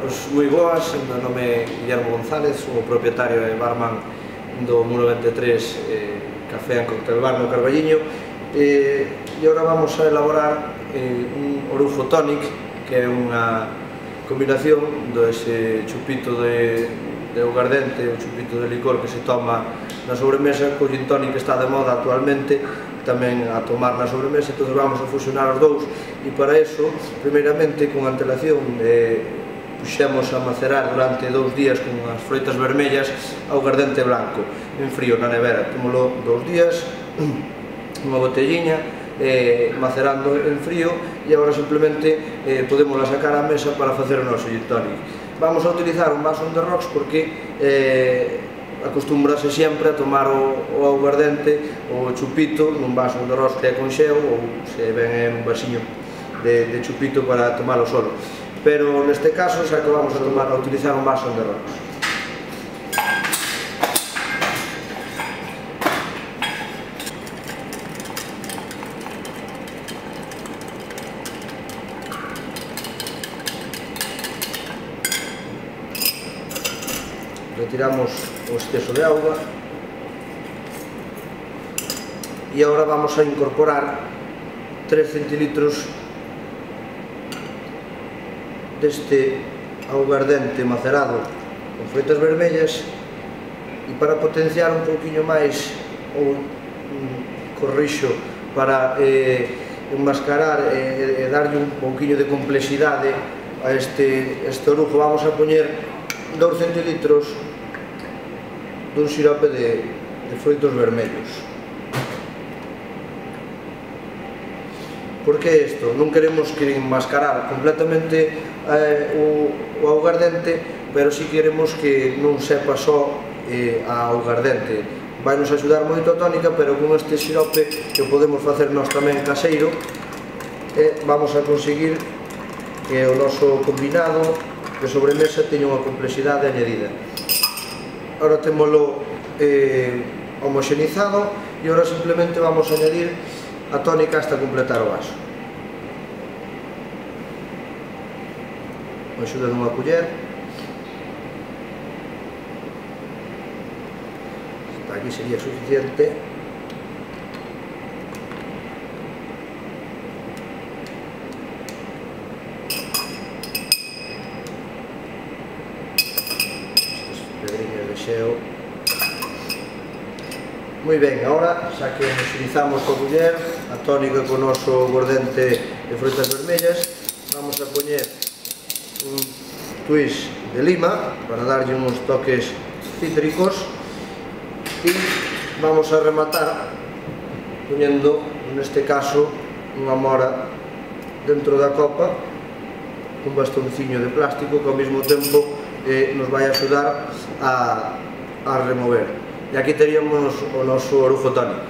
Pois moi boas, o meu nome é Guillermo González, sou o propietario e barman do 93 Café en Cocktail Bar no Carballiño e agora vamos a elaborar un orujo tonic, que é unha combinación dese chupito de aguardente, o chupito de licor que se toma na sobremesa, co gin tonic que está de moda actualmente tamén a tomar na sobremesa. Entón vamos a fusionar os dous e para eso, primeiramente, con antelación puxemos a macerar durante 2 días con as froitas vermellas aguardente blanco en frío na nevera. Tómolo 2 días, unha botelliña macerando en frío e agora simplemente podemos sacar á mesa para facer o noso gin tonic. Vamos a utilizar un vaso on the rocks porque acostúmbrase sempre a tomar o aguardente, o chupito, nun vaso on the rocks que é con xeo ou se ven en un vasiño de chupito para tomalo solo. Pero neste caso xa que vamos a utilizar un vaso on the rocks. Retiramos o exceso de auga e agora vamos a incorporar 3 centilitros deste aguardente macerado con froitas vermellas e para potenciar un pouquiño máis o corrixo para enmascarar e darlle un pouquiño de complexidade a este orujo, vamos a poñer 2 centilitros dun sirope de froitos vermellos. Por que isto? Non queremos que enmascarar completamente o aguardente, pero si queremos que non sepa só a aguardente. Vai nos axudar moito a tónica, pero con este sirope que podemos facer nós tamén caseiro, vamos a conseguir que o noso combinado de sobremesa teña unha complexidade añadida. Agora témolo homoxenizado e agora simplemente vamos a añadir a tónica hasta completar o vaso. Con axuda dunha culler. Hasta aquí sería suficiente. Estas pedriñas de xeo. Moi ben, agora, xa que homoxenizamos coa culler a tónica co noso aguardente de froitas vermellas, vamos a poñer un twist de lima para darlle uns toques cítricos e vamos a rematar poñendo, neste caso, unha mora dentro da copa, un bastonciño de plástico que ao mesmo tempo nos vai axudar a remover. E aquí teríamos o noso orujo tonic.